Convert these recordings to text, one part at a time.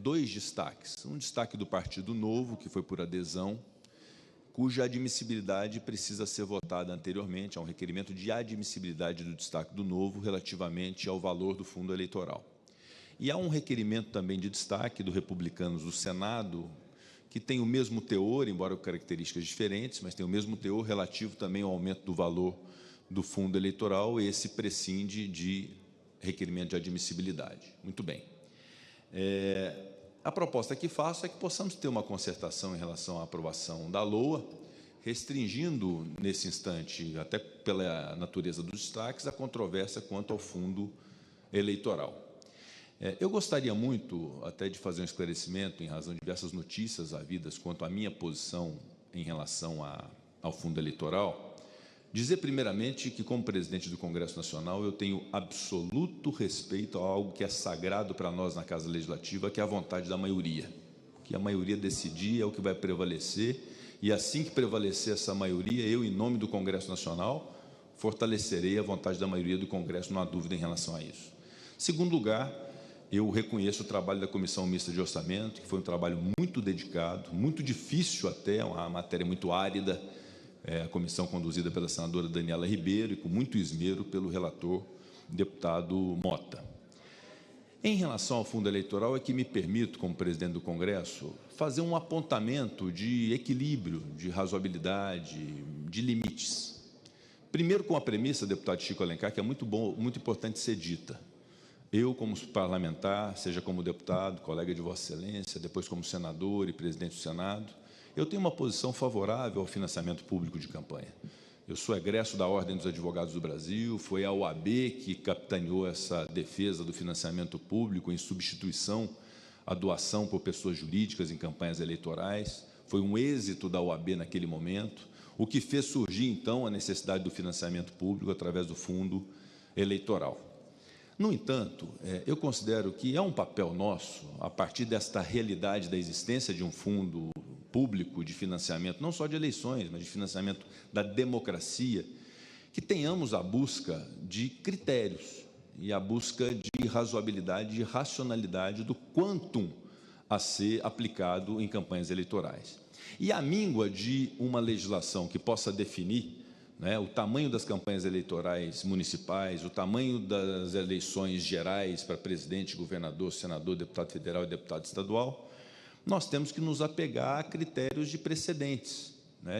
dois destaques. Um destaque do Partido Novo, que foi por adesão, cuja admissibilidade precisa ser votada anteriormente. Há um requerimento de admissibilidade do destaque do Novo relativamente ao valor do fundo eleitoral. E há um requerimento também de destaque do Republicanos do Senado, que tem o mesmo teor, embora com características diferentes, mas tem o mesmo teor relativo também ao aumento do valor do fundo eleitoral. Esse prescinde de requerimento de admissibilidade. Muito bem. A proposta que faço é que possamos ter uma concertação em relação à aprovação da LOA, restringindo, nesse instante, até pela natureza dos destaques, a controvérsia quanto ao fundo eleitoral. Eu gostaria muito até de fazer um esclarecimento, em razão de diversas notícias havidas quanto à minha posição em relação ao fundo eleitoral. Dizer, primeiramente, que, como presidente do Congresso Nacional, eu tenho absoluto respeito a algo que é sagrado para nós na Casa Legislativa, que é a vontade da maioria. O que a maioria decidir é o que vai prevalecer, e assim que prevalecer essa maioria, eu, em nome do Congresso Nacional, fortalecerei a vontade da maioria do Congresso, não há dúvida em relação a isso. Segundo lugar, eu reconheço o trabalho da Comissão Mista de Orçamento, que foi um trabalho muito dedicado, muito difícil até, uma matéria muito árida, a comissão conduzida pela senadora Daniela Ribeiro e com muito esmero pelo relator, deputado Mota. Em relação ao fundo eleitoral, é que me permito, como presidente do Congresso, fazer um apontamento de equilíbrio, de razoabilidade, de limites. Primeiro, com a premissa, deputado Chico Alencar, que é muito importante ser dita. Eu, como parlamentar, seja como deputado, colega de Vossa Excelência, depois como senador e presidente do Senado, eu tenho uma posição favorável ao financiamento público de campanha. Eu sou egresso da Ordem dos Advogados do Brasil, foi a OAB que capitaneou essa defesa do financiamento público em substituição à doação por pessoas jurídicas em campanhas eleitorais. Foi um êxito da OAB naquele momento, o que fez surgir, então, a necessidade do financiamento público através do fundo eleitoral. No entanto, eu considero que é um papel nosso, a partir desta realidade da existência de um fundo público de financiamento, não só de eleições, mas de financiamento da democracia, que tenhamos a busca de critérios e a busca de razoabilidade e racionalidade do quantum a ser aplicado em campanhas eleitorais. E a míngua de uma legislação que possa definir o tamanho das campanhas eleitorais municipais, o tamanho das eleições gerais para presidente, governador, senador, deputado federal e deputado estadual, nós temos que nos apegar a critérios de precedentes,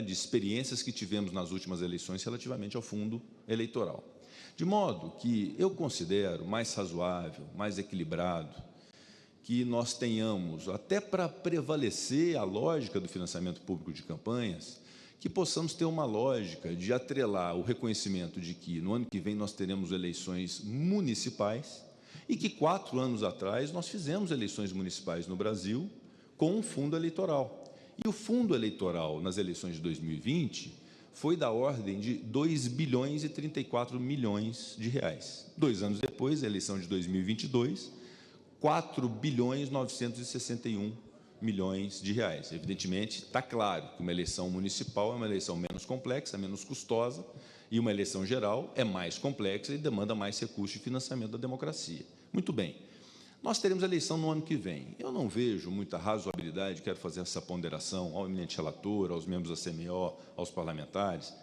de experiências que tivemos nas últimas eleições relativamente ao fundo eleitoral. De modo que eu considero mais razoável, mais equilibrado, que nós tenhamos, até para prevalecer a lógica do financiamento público de campanhas, que possamos ter uma lógica de atrelar o reconhecimento de que no ano que vem nós teremos eleições municipais e que 4 anos atrás nós fizemos eleições municipais no Brasil com um fundo eleitoral. E o fundo eleitoral nas eleições de 2020 foi da ordem de 2 bilhões e 34 milhões de reais. 2 anos depois, a eleição de 2022, 4 bilhões 961 milhões de reais. Evidentemente, está claro que uma eleição municipal é uma eleição menos complexa, menos custosa, e uma eleição geral é mais complexa e demanda mais recursos de financiamento da democracia. Muito bem. Nós teremos eleição no ano que vem. Eu não vejo muita razoabilidade, quero fazer essa ponderação ao eminente relator, aos membros da CMO, aos parlamentares,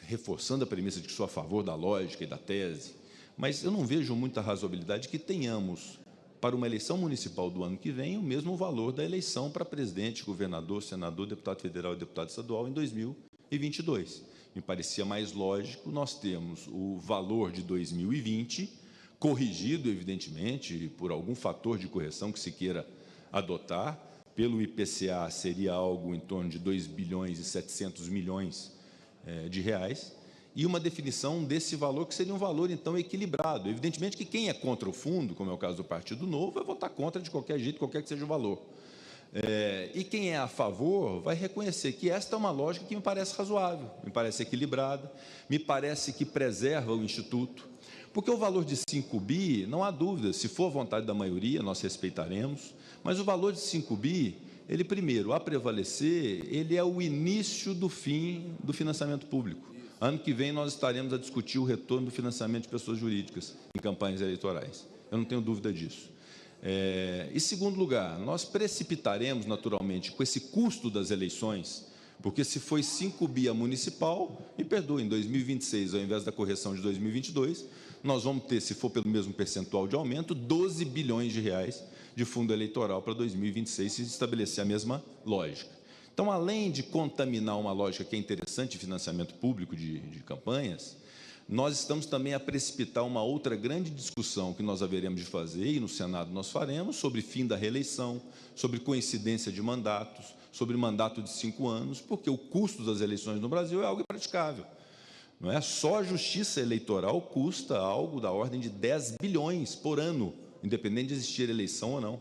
reforçando a premissa de que sou a favor da lógica e da tese, mas eu não vejo muita razoabilidade que tenhamos, para uma eleição municipal do ano que vem, o mesmo valor da eleição para presidente, governador, senador, deputado federal e deputado estadual em 2022. Me parecia mais lógico nós termos o valor de 2020, corrigido, evidentemente, por algum fator de correção que se queira adotar. Pelo IPCA, seria algo em torno de 2 bilhões e 700 milhões de reais, e uma definição desse valor, que seria um valor, então, equilibrado. Evidentemente que quem é contra o fundo, como é o caso do Partido Novo, vai votar contra de qualquer jeito, qualquer que seja o valor. E quem é a favor vai reconhecer que esta é uma lógica que me parece razoável, me parece equilibrada, me parece que preserva o Instituto, porque o valor de 5 bi, não há dúvida, se for a vontade da maioria, nós respeitaremos, mas o valor de 5 bi, ele, primeiro, a prevalecer, ele é o início do fim do financiamento público. Ano que vem nós estaremos a discutir o retorno do financiamento de pessoas jurídicas em campanhas eleitorais. Eu não tenho dúvida disso. E, segundo lugar, nós precipitaremos, naturalmente, com esse custo das eleições, porque se foi 5 bi a municipal, e perdoe, em 2026, ao invés da correção de 2022, nós vamos ter, se for pelo mesmo percentual de aumento, 12 bilhões de reais de fundo eleitoral para 2026, se estabelecer a mesma lógica. Então, além de contaminar uma lógica que é interessante de financiamento público de campanhas, nós estamos também a precipitar uma outra grande discussão que nós haveremos de fazer, e no Senado nós faremos, sobre fim da reeleição, sobre coincidência de mandatos, sobre mandato de 5 anos, porque o custo das eleições no Brasil é algo impraticável. Não é? Só a justiça eleitoral custa algo da ordem de 10 bilhões por ano, independente de existir eleição ou não.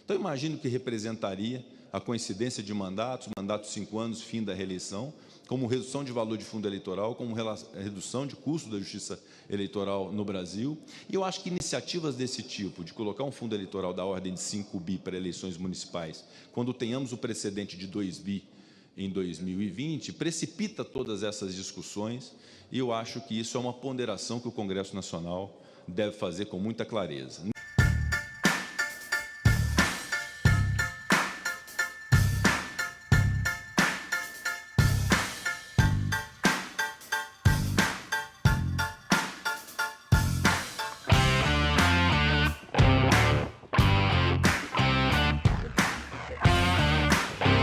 Então, imagino que representaria a coincidência de mandatos, mandato de 5 anos, fim da reeleição, como redução de valor de fundo eleitoral, como redução de custo da justiça eleitoral no Brasil. E eu acho que iniciativas desse tipo, de colocar um fundo eleitoral da ordem de 5 bi para eleições municipais, quando tenhamos o precedente de 2 bi em 2020, precipita todas essas discussões, e eu acho que isso é uma ponderação que o Congresso Nacional deve fazer com muita clareza.